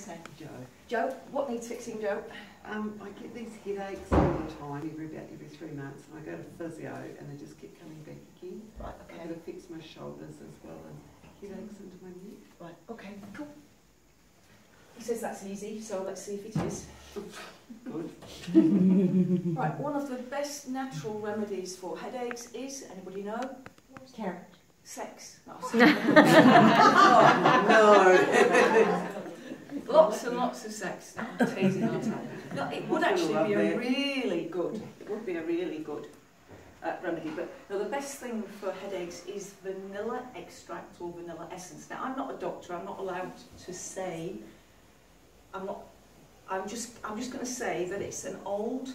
next name? Joe. Joe, what needs fixing, Joe? I get these headaches all the time, every 3 months, and I go to physio and they just keep coming back again. Right, okay. I've got to fix my shoulders as well and headaches into my neck. Right, okay, cool. He says that's easy, so let's see if it is. Good. Right, one of the best natural remedies for headaches is, anybody know? Carrot. Sex. No. No. Lots and lots of sex. No, I'm teasing, aren't I? No, it would actually be a really good, it would be a really good remedy. But no, the best thing for headaches is vanilla extract or vanilla essence. Now, I'm not a doctor. I'm not allowed to say. I'm just going to say that it's an old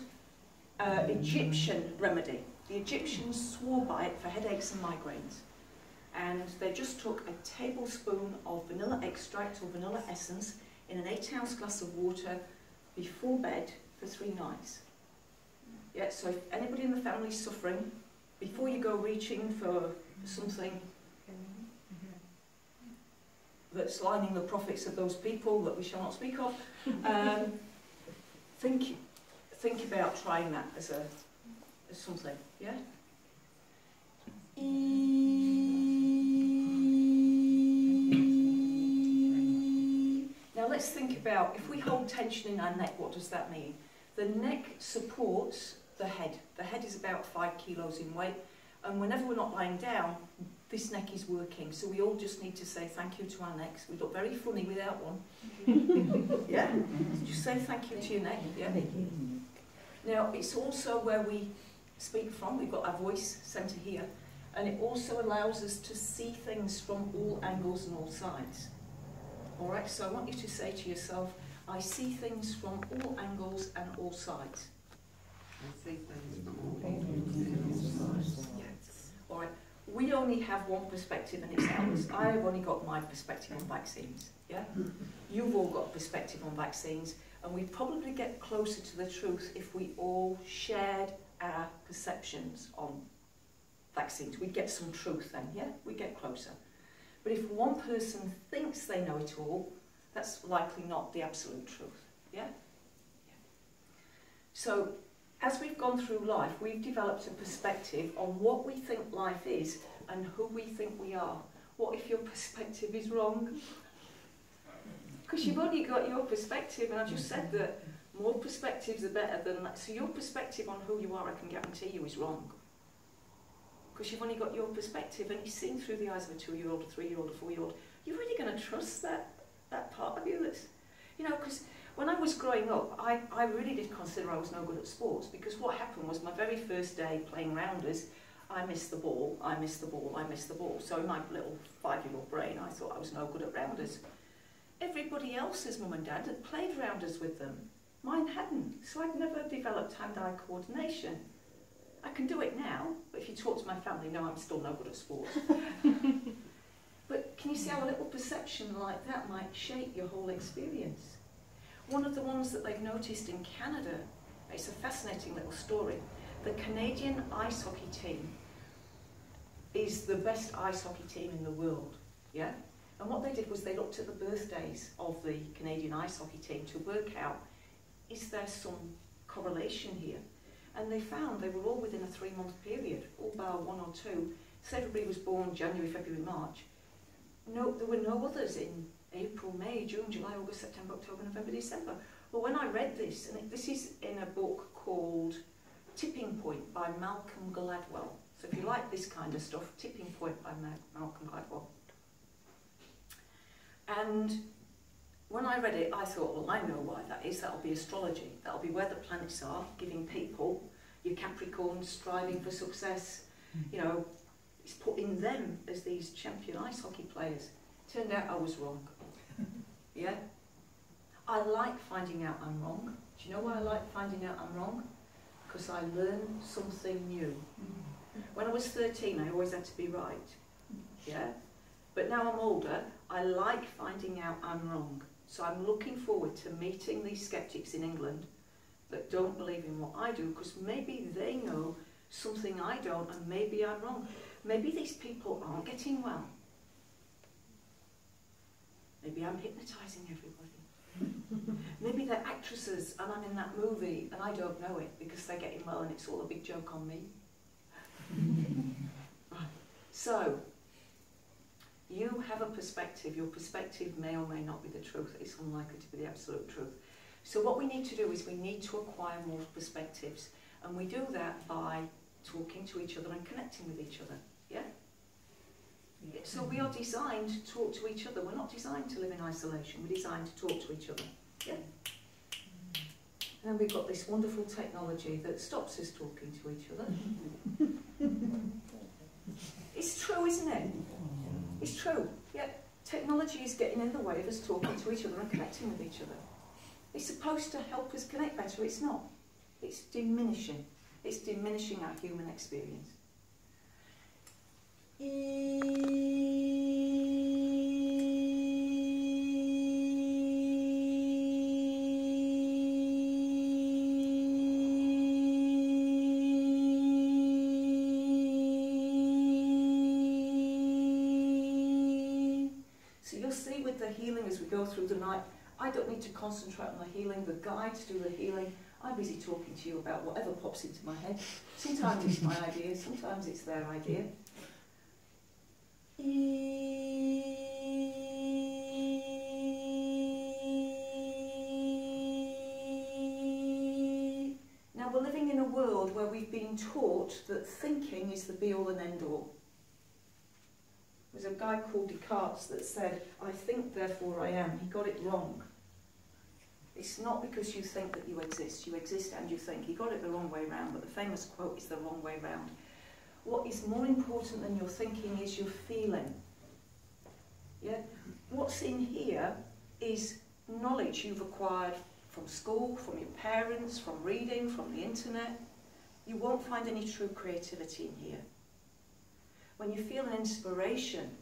Egyptian remedy. The Egyptians swore by it for headaches and migraines. And they just took a tablespoon of vanilla extract or vanilla essence in an 8-ounce glass of water before bed for 3 nights. Yeah, so if anybody in the family is suffering, before you go reaching for something that's lining the profits of those people that we shall not speak of, think about trying that as something, yeah? Now let's think about, if we hold tension in our neck, what does that mean? The neck supports the head. The head is about 5 kilos in weight, and whenever we're not lying down, this neck is working. So we all just need to say thank you to our necks. We look very funny without one. Yeah? Just say thank you to your neck. Yeah? Now, it's also where we speak from. We've got our voice centre here. And it also allows us to see things from all angles and all sides. All right, so I want you to say to yourself, I see things from all angles and all sides. I see things from all angles and all sides. Yes. All right, we only have one perspective and it's ours. I've only got my perspective on vaccines, yeah? You've all got a perspective on vaccines, and we'd probably get closer to the truth if we all shared our perceptions on vaccines. We'd get some truth then, yeah? We'd get closer. But if one person thinks they know it all, that's likely not the absolute truth, yeah? So, as we've gone through life, we've developed a perspective on what we think life is and who we think we are. What if your perspective is wrong? Because you've only got your perspective, and I just said that more perspectives are better than that. So your perspective on who you are, I can guarantee you, is wrong. Because you've only got your perspective, and you've seen through the eyes of a 2-year-old, a 3-year-old, a 4-year-old. You're really going to trust that part of you that's, you know, because when I was growing up, I really did consider I was no good at sports, because what happened was my very first day playing rounders, I missed the ball, I missed the ball, I missed the ball. So in my little 5-year-old brain, I thought I was no good at rounders. Everybody else's mum and dad had played rounders with them. Mine hadn't, so I'd never developed hand-eye coordination. I can do it now, but if you talk to my family, no, I'm still no good at sports. But can you see how a little perception like that might shape your whole experience? One of the ones that they've noticed in Canada, it's a fascinating little story. The Canadian ice hockey team is the best ice hockey team in the world, yeah? And what they did was they looked at the birthdays of the Canadian ice hockey team to work out, is there some correlation here? And they found they were all within a 3-month period, all bar 1 or 2. So everybody was born January, February, March. No, there were no others in April, May, June, July, August, September, October, November, December. Well, when I read this, and this is in a book called Tipping Point by Malcolm Gladwell. So if you like this kind of stuff, Tipping Point by Malcolm Gladwell. And when I read it, I thought, well, I know why that is. That'll be astrology. That'll be where the planets are, giving people, your Capricorns, striving for success. You know, it's putting them as these champion ice hockey players. Turned out I was wrong. Yeah? I like finding out I'm wrong. Do you know why I like finding out I'm wrong? Because I learn something new. When I was 13, I always had to be right. Yeah? But now I'm older, I like finding out I'm wrong. So I'm looking forward to meeting these skeptics in England that don't believe in what I do, because maybe they know something I don't, and maybe I'm wrong. Maybe these people aren't getting well. Maybe I'm hypnotising everybody. actresses and I'm in that movie and I don't know it because they're getting well and it's all a big joke on me. Right. So, you have a perspective. Your perspective may or may not be the truth. It's unlikely to be the absolute truth. So what we need to do is we need to acquire more perspectives. And we do that by talking to each other and connecting with each other. Yeah? So we are designed to talk to each other. We're not designed to live in isolation. We're designed to talk to each other. Yeah? And then we've got this wonderful technology that stops us talking to each other. It's true, isn't it? It's true. Yeah. Technology is getting in the way of us talking to each other and connecting with each other. It's supposed to help us connect better. It's not. It's diminishing. It's diminishing our human experience. So you'll see with the healing as we go through the night, I don't need to concentrate on the healing. The guides do the healing. I'm busy talking to you about whatever pops into my head. Sometimes it's my idea, sometimes it's their idea. Now we're living in a world where we've been taught that thinking is the be-all and end-all. There's a guy called Descartes that said, I think, therefore I am. He got it wrong. It's not because you think that you exist and you think. He got it the wrong way round, but the famous quote is the wrong way round. What is more important than your thinking is your feeling. Yeah? What's in here is knowledge you've acquired from school, from your parents, from reading, from the internet. You won't find any true creativity in here. When you feel an inspiration,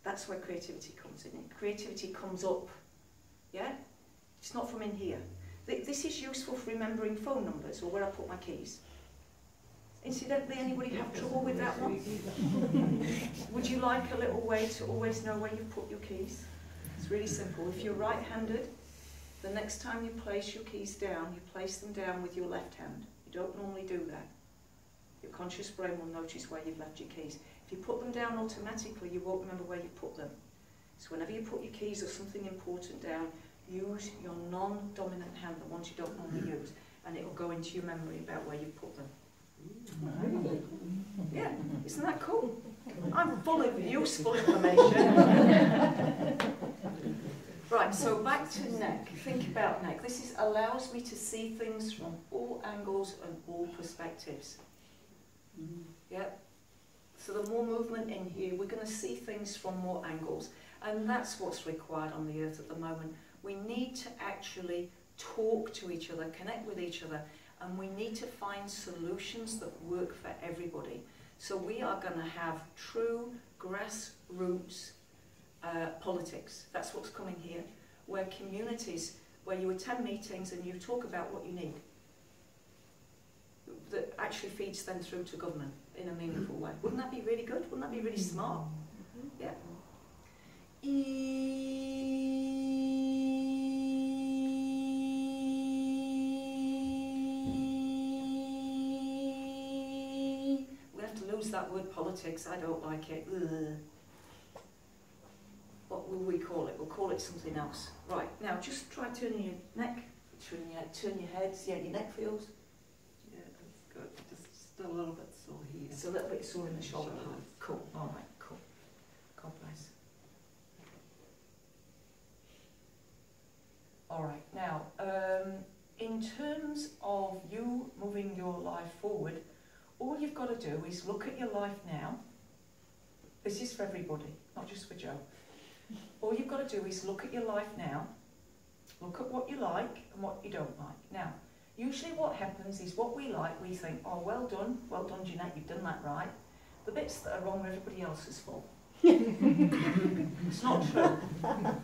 that's where creativity comes in. Creativity comes up. Yeah? It's not from in here. This is useful for remembering phone numbers or where I put my keys. Incidentally, anybody have trouble with that one? Would you like a little way to always know where you've put your keys? It's really simple. If you're right-handed, the next time you place your keys down, you place them down with your left hand. You don't normally do that. Your conscious brain will notice where you've left your keys. If you put them down automatically, you won't remember where you put them. So whenever you put your keys or something important down, use your non-dominant hand, the ones you don't normally use, and it will go into your memory about where you put them. Yeah, isn't that cool? I'm full of useful information. Right, so back to neck. Think about neck. This allows me to see things from all angles and all perspectives. Yeah. So the more movement in here, we're going to see things from more angles. And that's what's required on the earth at the moment. We need to actually talk to each other, connect with each other, and we need to find solutions that work for everybody. So we are going to have true grassroots politics. That's what's coming here, where communities, where you attend meetings and you talk about what you need. That actually feeds then through to government in a meaningful way. Wouldn't that be really good? Wouldn't that be really smart? Yeah. We have to lose that word politics. I don't like it. Ugh. What will we call it? We'll call it something else. Right, now just try turning your neck, turn your head, see how your neck feels. Yeah, that's good. Just a little bit sore here. It's a little bit sore in the shoulder. Cool, all right, cool. God bless. All right, now, in terms of you moving your life forward, all you've got to do is look at your life now. This is for everybody, not just for Joe. All you've got to do is look at your life now, look at what you like and what you don't like. Now, usually what happens is what we like, we think, oh, well done, Jeanette, you've done that right. The bits that are wrong, everybody else is fault. It's not true.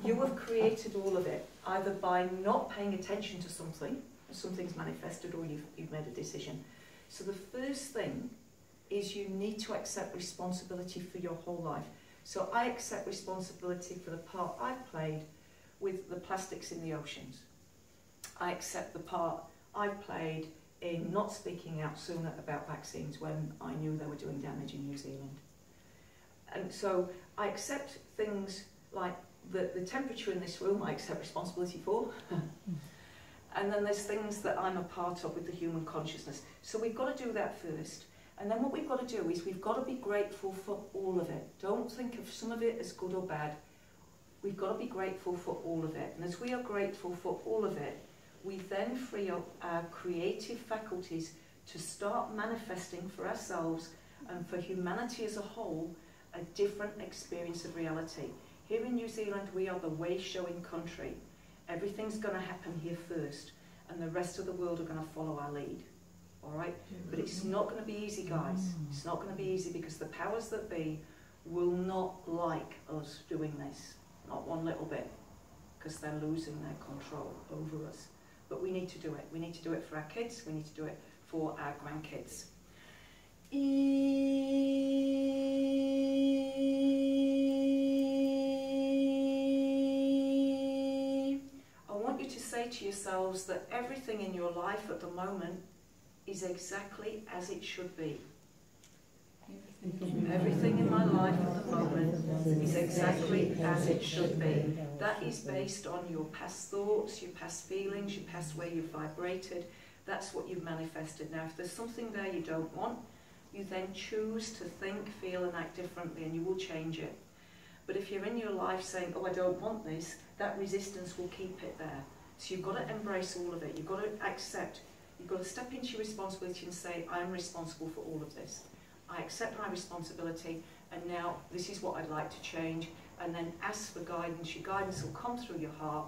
You have created all of it, either by not paying attention to something, something's manifested, or you've made a decision. So the first thing is you need to accept responsibility for your whole life. So I accept responsibility for the part I've played with the plastics in the oceans. I accept the part I've played in not speaking out sooner about vaccines when I knew they were doing damage in New Zealand. And so I accept things like the temperature in this room, I accept responsibility for. And then there's things that I'm a part of with the human consciousness. So we've got to do that first. And then what we've got to do is we've got to be grateful for all of it. Don't think of some of it as good or bad. We've got to be grateful for all of it. And as we are grateful for all of it, we then free up our creative faculties to start manifesting for ourselves and for humanity as a whole a different experience of reality. Here in New Zealand, we are the way-showing country. Everything's going to happen here first, and the rest of the world are going to follow our lead. All right? But it's not going to be easy, guys. It's not going to be easy because the powers that be will not like us doing this. Not one little bit, because they're losing their control over us. But we need to do it. We need to do it for our kids. We need to do it for our grandkids. I want you to say to yourselves that everything in your life at the moment is exactly as it should be. Everything in my life at the moment is exactly as it should be. That is based on your past thoughts, your past feelings, your past way you've vibrated. That's what you've manifested. Now, if there's something there you don't want, you then choose to think, feel and act differently, and you will change it. But if you're in your life saying, oh, I don't want this, that resistance will keep it there. So you've got to embrace all of it. You've got to accept. You've got to step into your responsibility and say, I am responsible for all of this. I accept my responsibility, and now this is what I'd like to change. And then ask for guidance. Your guidance will come through your heart,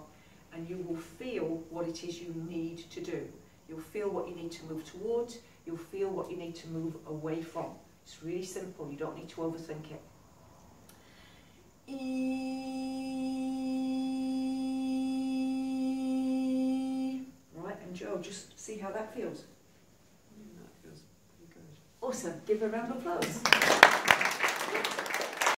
and you will feel what it is you need to do. You'll feel what you need to move towards. You'll feel what you need to move away from. It's really simple. You don't need to overthink it. Right, and Joe, just see how that feels. That feels pretty good. Awesome. Give her a round of applause.